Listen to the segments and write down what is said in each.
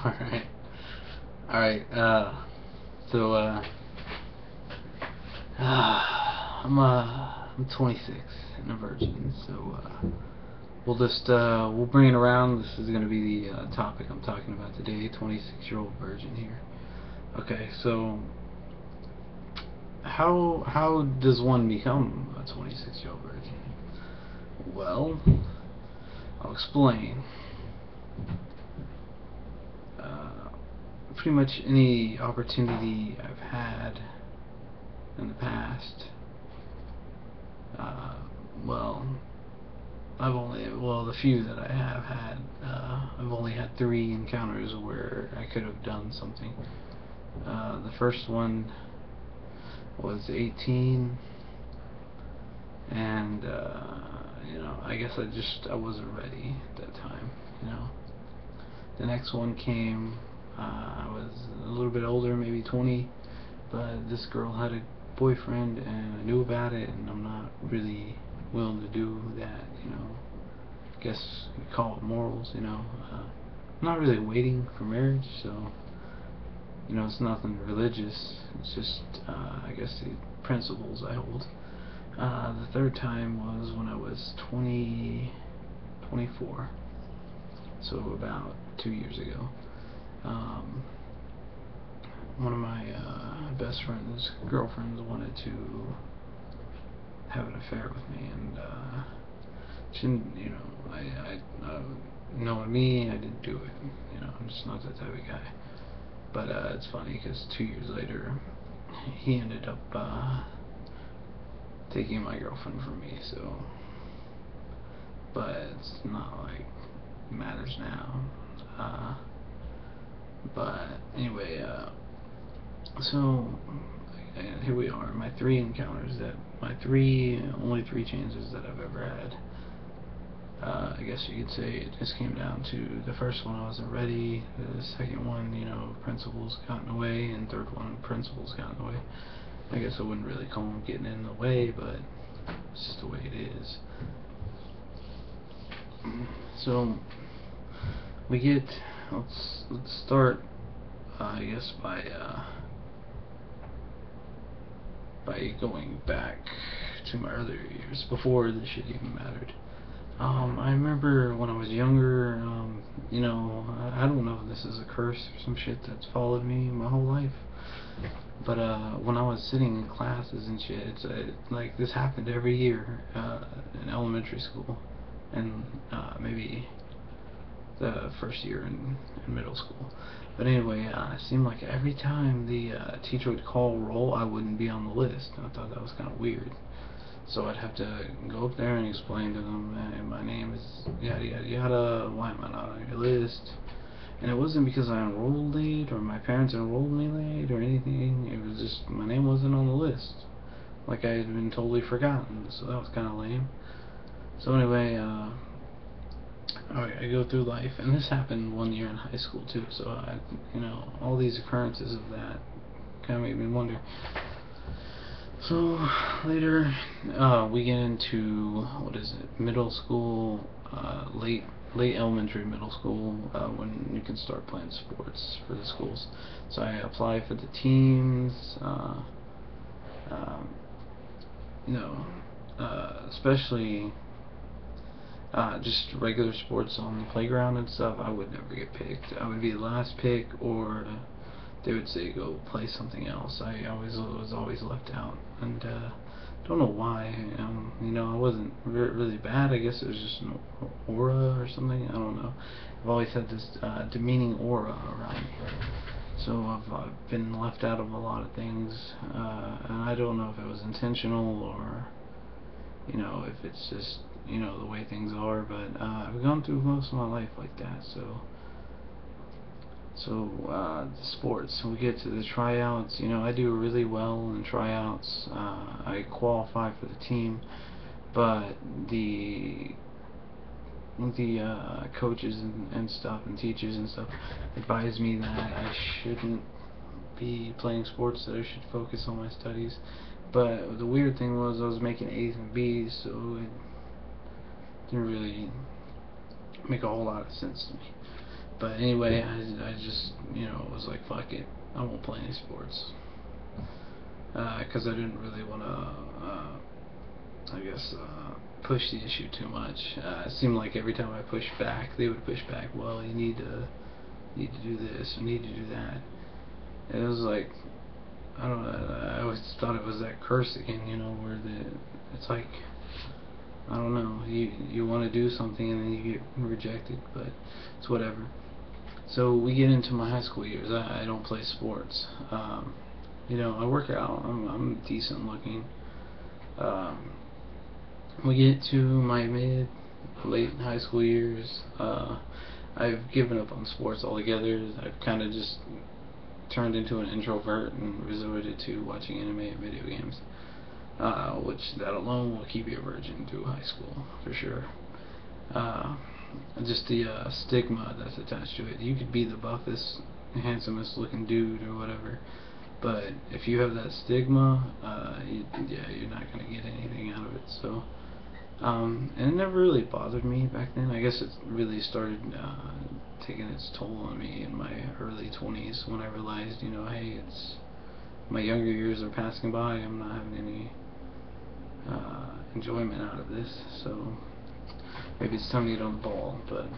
Alright. Alright, so, I'm 26 and a virgin, so, we'll bring it around. This is gonna be the, topic I'm talking about today, 26-year-old virgin here. Okay, so, how does one become a 26-year-old virgin? Well, I'll explain. Pretty much any opportunity I've had in the past, uh, well, the few that I have had, I've only had 3 encounters where I could have done something. The first one was 18, and, I guess I wasn't ready at that time. The next one came, I was a little bit older, maybe 20, but this girl had a boyfriend and I knew about it, and I'm not really willing to do that. I guess you call it morals. I'm not really waiting for marriage, so it's nothing religious. It's just I guess the principles I hold. The third time was when I was 24, so about 2 years ago. One of my best friend's girlfriends wanted to have an affair with me, and she didn't, knowing me, I didn't do it. I'm just not that type of guy. But it's funny because 2 years later, he ended up taking my girlfriend from me. So, but it's not like it matters now. But anyway, so here we are. My 3 encounters only 3 chances that I've ever had. I guess you could say it just came down to the first one, I wasn't ready. The second one, principles got in the way, and third one, principles got in the way. I guess I wouldn't really call them getting in the way, but it's just the way it is. So let's start, I guess, by going back to my earlier years before this shit even mattered. I remember when I was younger, I don't know if this is a curse or some shit that's followed me my whole life, but when I was sitting in classes and shit, it's like this happened every year in elementary school, and maybe the first year in middle school. But anyway, it seemed like every time the teacher would call roll, I wouldn't be on the list. I thought that was kind of weird. So I'd have to go up there and explain to them, hey, my name is yada yada yada, why am I not on your list? And it wasn't because I enrolled late or my parents enrolled me late or anything. It was just my name wasn't on the list. Like I had been totally forgotten, so that was kind of lame. So anyway, I go through life, and this happened 1 year in high school too, so all these occurrences of that kind of made me wonder. So later, we get into, what is it, middle school, late elementary, middle school, when you can start playing sports for the schools. So I apply for the teams, especially just regular sports on the playground and stuff. I would never get picked. I would be the last pick, or they would say go play something else. I was always left out, and don't know why. I wasn't really bad. I guess it was just an aura or something. I don't know. I've always had this demeaning aura around me, so I've been left out of a lot of things, and I don't know if it was intentional or if it's just the way things are. But I've gone through most of my life like that. So sports. We get to the tryouts. I do really well in tryouts. I qualify for the team, but the coaches and stuff and teachers and stuff advise me that I shouldn't be playing sports, that I should focus on my studies. But the weird thing was I was making A's and B's, so it didn't really make a whole lot of sense to me. But anyway, I just, was like, fuck it, I won't play any sports. Because I didn't really want to, I guess, push the issue too much. It seemed like every time I pushed back, they would push back. Well, you need to do this, you need to do that. And it was like, I don't know. I always thought it was that curse again, where it's like, I don't know. You want to do something and then you get rejected, but it's whatever. So we get into my high school years. I don't play sports. I work out. I'm decent looking. Um, we get to my late high school years. I've given up on sports altogether. I've kind of just turned into an introvert and resorted to watching anime and video games, which that alone will keep you a virgin through high school for sure. Uh, just the stigma that's attached to it. You could be the buffest, handsomest looking dude or whatever, but if you have that stigma, you're not gonna get anything out of it. So, and it never really bothered me back then. I guess it really started taking its toll on me in my early 20s when I realized, hey, it's my younger years are passing by. I'm not having any enjoyment out of this. So maybe it's time to get on the ball. But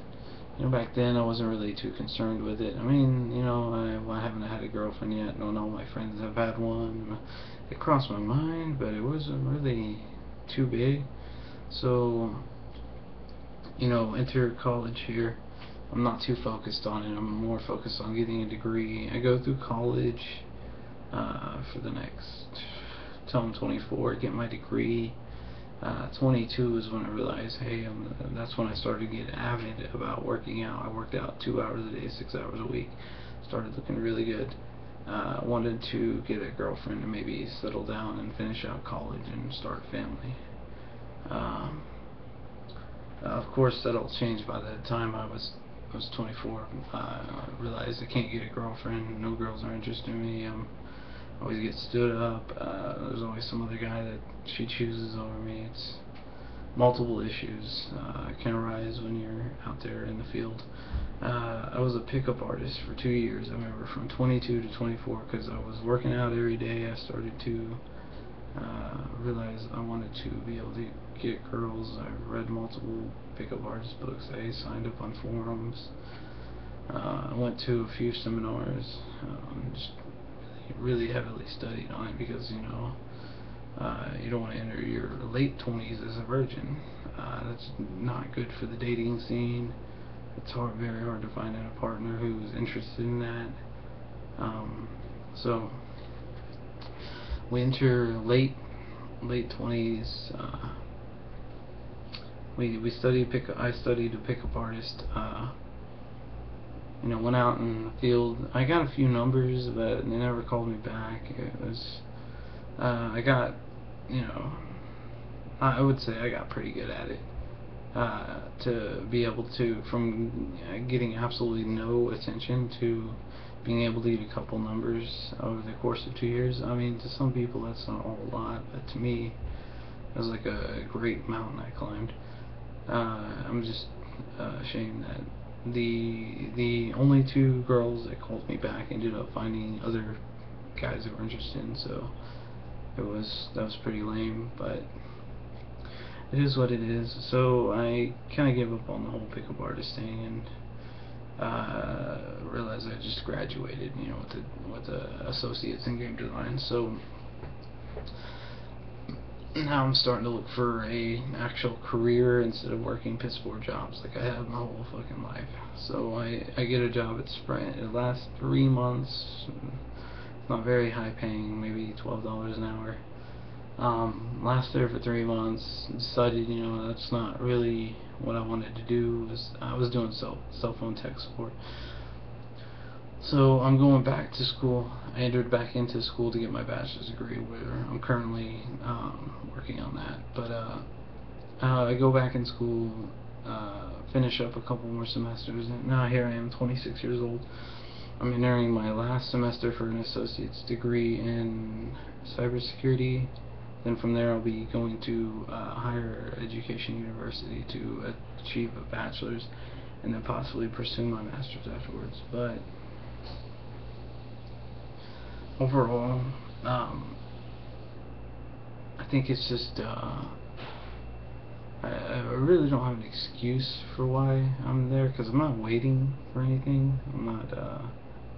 back then I wasn't really too concerned with it. I mean, I haven't had a girlfriend yet. None of my friends have had one. It crossed my mind, but it wasn't really too big. So, enter college here. I'm not too focused on it. I'm more focused on getting a degree. I go through college for the next till I'm 24, get my degree. 22 is when I realized, hey, that's when I started to get avid about working out. I worked out 2 hours a day, 6 hours a week. Started looking really good. Wanted to get a girlfriend and maybe settle down and finish out college and start a family. Of course, that all changed by the time I was 24. I realized I can't get a girlfriend. No girls are interested in me. Always get stood up. There's always some other guy that she chooses over me. It's multiple issues can arise when you're out there in the field. I was a pickup artist for 2 years. I remember from 22 to 24 because I was working out every day. I started to realize I wanted to be able to get girls. I read multiple pickup artist books. I signed up on forums. I went to a few seminars. Just really heavily studied on it because you don't want to enter your late 20s as a virgin. That's not good for the dating scene. It's very hard to find a partner who's interested in that. So we enter late 20s. We studied I studied a pickup artist. Went out in the field. I got a few numbers, but they never called me back. It was, I got, I would say I got pretty good at it. To be able to, from getting absolutely no attention to being able to get a couple numbers over the course of 2 years. I mean, to some people that's not a whole lot, but to me, it was like a great mountain I climbed. I'm just ashamed that the only 2 girls that called me back ended up finding other guys that were interested in, so that was pretty lame, but it is what it is. So I kind of gave up on the whole pickup artist thing and realized I just graduated, with the associates in game design. So now I'm starting to look for a actual career instead of working piss poor jobs like I have my whole fucking life. So I get a job at Sprint. It lasts 3 months. Not very high paying, maybe $12 an hour. Last there for 3 months. Decided, that's not really what I wanted to do. I was doing cell phone tech support. So I'm going back to school. I entered back into school to get my bachelor's degree, where I'm currently working on that. But I go back in school, finish up a couple more semesters, and now here I am, 26 years old. I'm entering my last semester for an associate's degree in cybersecurity. Then from there I'll be going to higher education university to achieve a bachelor's. and then possibly pursue my master's afterwards. But overall, I think it's just I really don't have an excuse for why I'm there, because I'm not waiting for anything. I'm not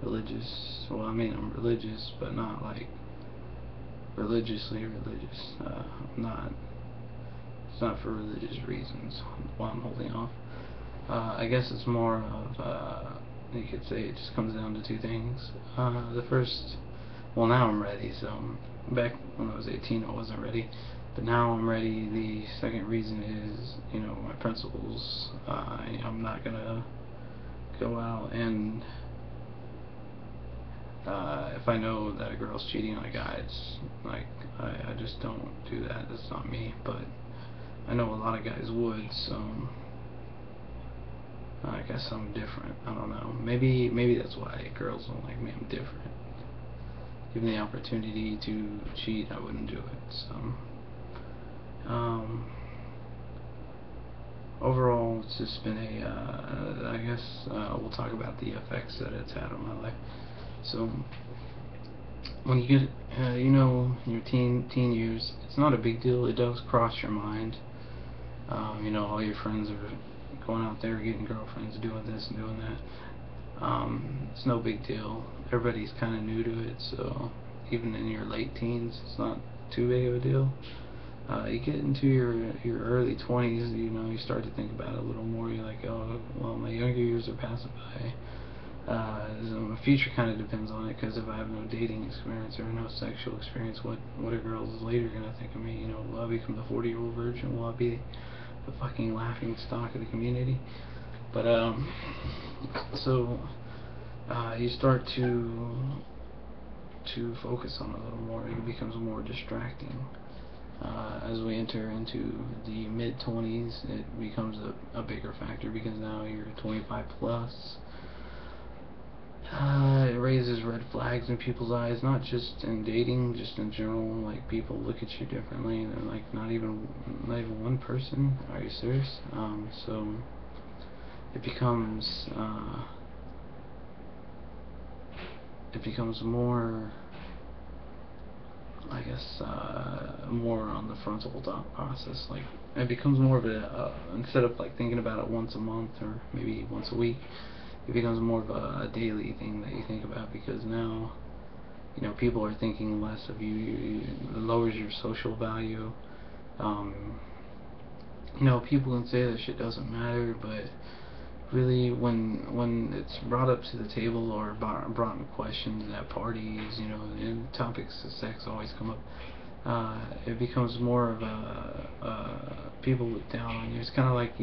religious. Well, I mean, I'm religious, but not like religiously religious. I'm not. It's not for religious reasons why I'm holding off. I guess it's more of, you could say it just comes down to two things. The first, well, now I'm ready. So back when I was 18, I wasn't ready, but now I'm ready. The second reason is, my principles. I'm not gonna go out and if I know that a girl's cheating on a guy, it's like I just don't do that. That's not me. But I know a lot of guys would, so I guess I'm different. I don't know. Maybe that's why girls don't like me. I'm different. Given the opportunity to cheat, I wouldn't do it. So, overall, it's just been I guess we'll talk about the effects that it's had on my life. So, when you get, in your teen years, it's not a big deal. It does cross your mind. All your friends are going out there getting girlfriends, doing this and doing that. It's no big deal. Everybody's kind of new to it, so even in your late teens, it's not too big of a deal. You get into your early 20s, you start to think about it a little more. You're like, oh, well, my younger years are passing by. So my future kind of depends on it, because if I have no dating experience or no sexual experience, what are girls later gonna think of me? Will I become the 40-year-old virgin? Will I be the fucking laughing stock of the community? But so you start to focus on it a little more. It becomes more distracting. As we enter into the mid-20s, it becomes a bigger factor, because now you're 25 plus. It raises red flags in people's eyes, not just in dating, just in general. Like, people look at you differently. They're like, not even one person. Are you serious? So it becomes more, I guess, more on the frontal thought process. Like, it becomes more of a instead of like thinking about it once a month or maybe once a week, it becomes more of a daily thing that you think about, because now, people are thinking less of you. It lowers your social value. People can say that shit doesn't matter, but really, when it's brought up to the table or brought in questions at parties, and topics of sex always come up, it becomes more of people look down on you. It's kind of like,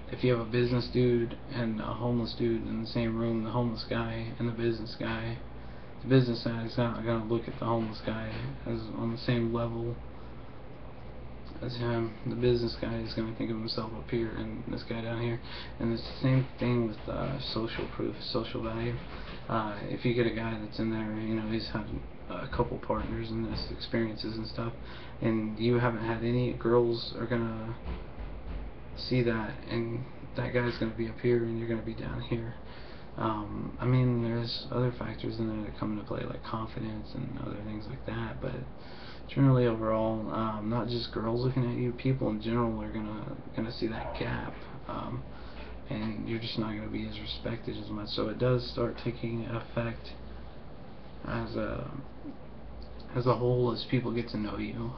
if you have a business dude and a homeless dude in the same room, the homeless guy and the business guy is not going to look at the homeless guy as on the same level as him. The business guy is going to think of himself up here and this guy down here. And it's the same thing with social proof, social value. If you get a guy that's in there, he's had a couple partners in this experiences and stuff, and you haven't had any, girls are going to see that, and that guy's going to be up here and you're going to be down here. There's other factors in there that come into play, like confidence and other things like that, but generally, overall, not just girls looking at you, people in general are gonna see that gap, and you're just not gonna be as respected as much. So it does start taking effect as a whole, as people get to know you.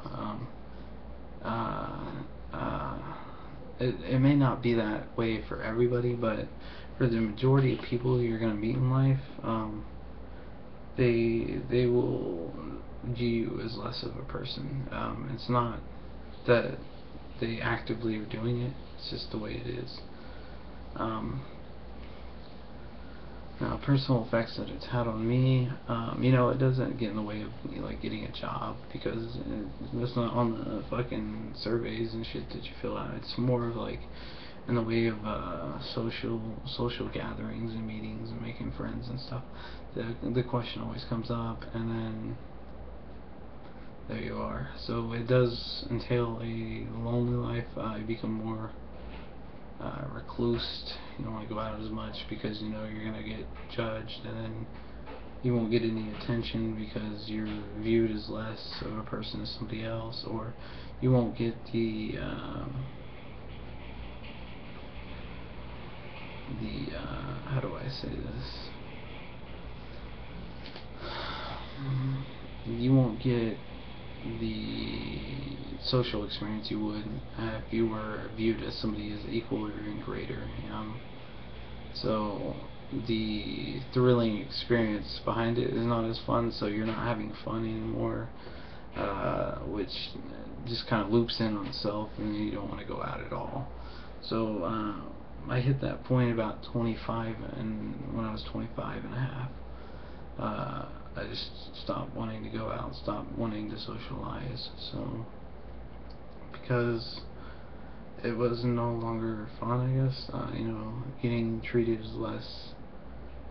It may not be that way for everybody, but for the majority of people you're gonna meet in life, they will view you as less of a person. It's not that they actively are doing it; it's just the way it is. Now, personal effects that it's had on me, it doesn't get in the way of me, like, getting a job, because it's not on the fucking surveys and shit that you fill out. It's more of like in the way of social gatherings and meetings and making friends and stuff. The question always comes up, and then there you are. So it does entail a lonely life. You become more recluse. You don't want to go out as much because you know you're gonna get judged, and then you won't get any attention because you're viewed as less of a person as somebody else, or you won't get the how do I say this? You won't get the social experience you would if you were viewed as somebody as equal or even greater. So the thrilling experience behind it is not as fun, so you're not having fun anymore, which just kind of loops in on itself, and you don't want to go out at all. So I hit that point about 25, and when I was 25 and a half, I just stopped wanting to go out, stopped wanting to socialize. So because it was no longer fun, I guess. Getting treated as less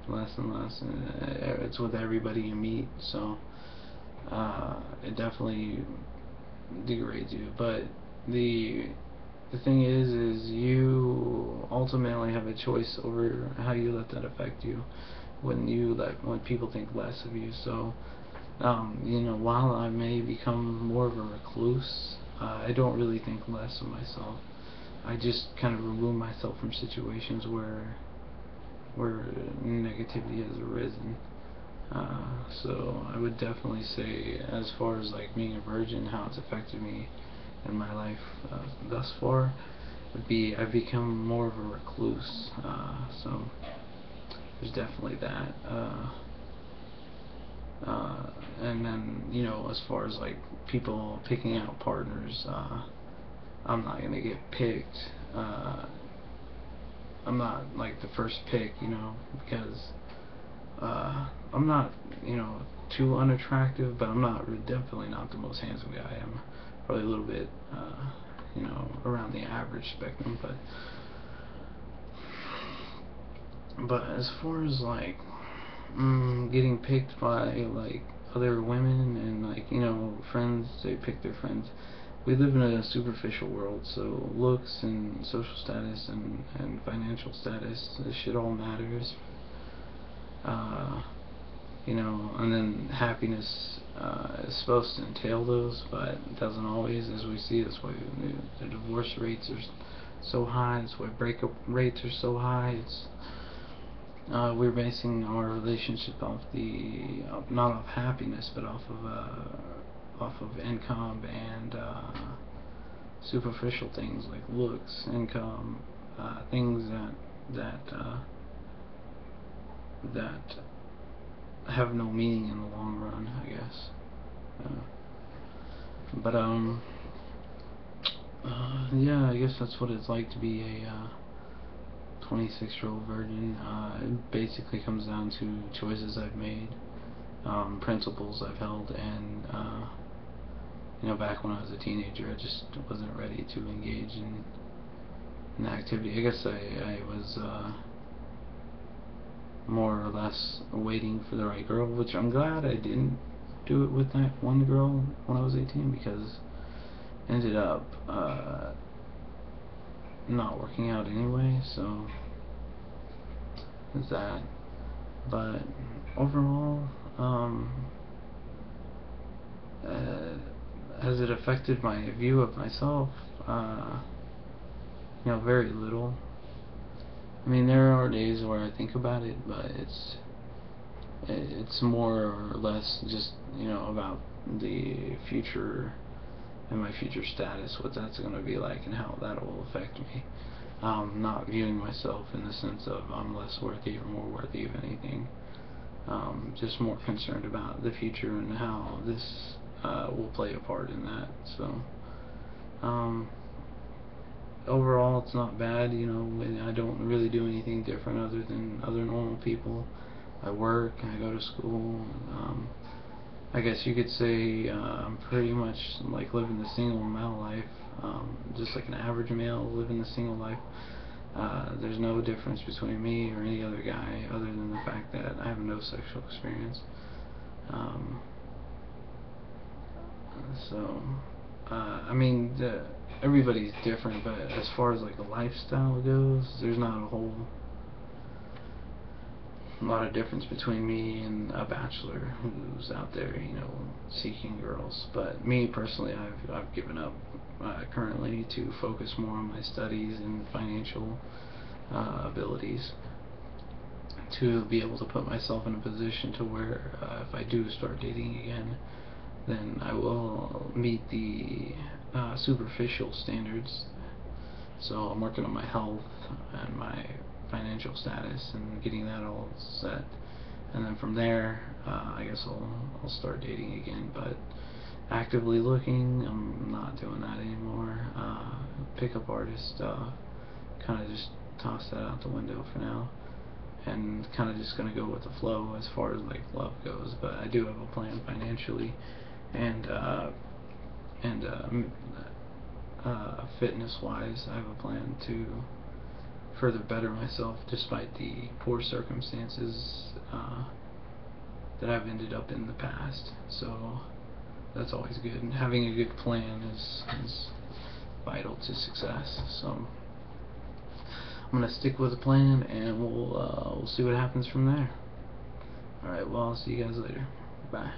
and less, and it's with everybody you meet. So it definitely degrades you. But the thing is you ultimately have a choice over how you let that affect you when people think less of you. So while I may become more of a recluse, I don't really think less of myself. I just kind of remove myself from situations where negativity has arisen. So I would definitely say, as far as like being a virgin, how it's affected me in my life thus far, would be I've become more of a recluse. So there's definitely that. And then as far as like people picking out partners, I'm not gonna get picked. I'm not like the first pick, because I'm not, too unattractive, but I'm definitely not the most handsome guy. I'm probably a little bit, around the average spectrum, but as far as like getting picked by like other women and like friends, they pick their friends. We live in a superficial world, so looks and social status and financial status, this shit all matters. uh, and then happiness is supposed to entail those, but it doesn't always, as we see. That's why the divorce rates are so high, that's why breakup rates are so high. We're basing our relationship off not off happiness, but off of income and superficial things like looks, income, things that have no meaning in the long run, I guess. But yeah, I guess that's what it's like to be a 26-year-old virgin. It basically comes down to choices I've made, principles I've held, and back when I was a teenager, I just wasn't ready to engage in an activity. I guess I was more or less waiting for the right girl, which I'm glad I didn't do it with that one girl when I was 18, because it ended up not working out anyway. So there's that. But overall, has it affected my view of myself? Very little. I mean, there are days where I think about it, but it's more or less just about the future and my future status, what that's going to be like, and how that will affect me. Not viewing myself in the sense of I'm less worthy or more worthy of anything. Just more concerned about the future and how this will play a part in that. So overall, it's not bad. I don't really do anything different other than other normal people. I work, I go to school. I guess you could say I'm pretty much like living the single male life, just like an average male living the single life. There's no difference between me or any other guy other than the fact that I have no sexual experience. So, I mean, everybody's different, but as far as like a lifestyle goes, there's not a whole lot of difference between me and a bachelor who's out there, seeking girls. But me personally, I've given up currently to focus more on my studies and financial abilities to be able to put myself in a position to where if I do start dating again, then I will meet the superficial standards. So I'm working on my health and my financial status and getting that all set, and then from there I guess I'll start dating again. But actively looking, I'm not doing that anymore. Pickup artist stuff, kind of just toss that out the window for now, and kind of just gonna go with the flow as far as like love goes. But I do have a plan financially and fitness wise. I have a plan to further better myself despite the poor circumstances that I've ended up in the past. So that's always good, and having a good plan is vital to success. So I'm gonna stick with the plan, and we'll see what happens from there. Alright, well, I'll see you guys later. Bye.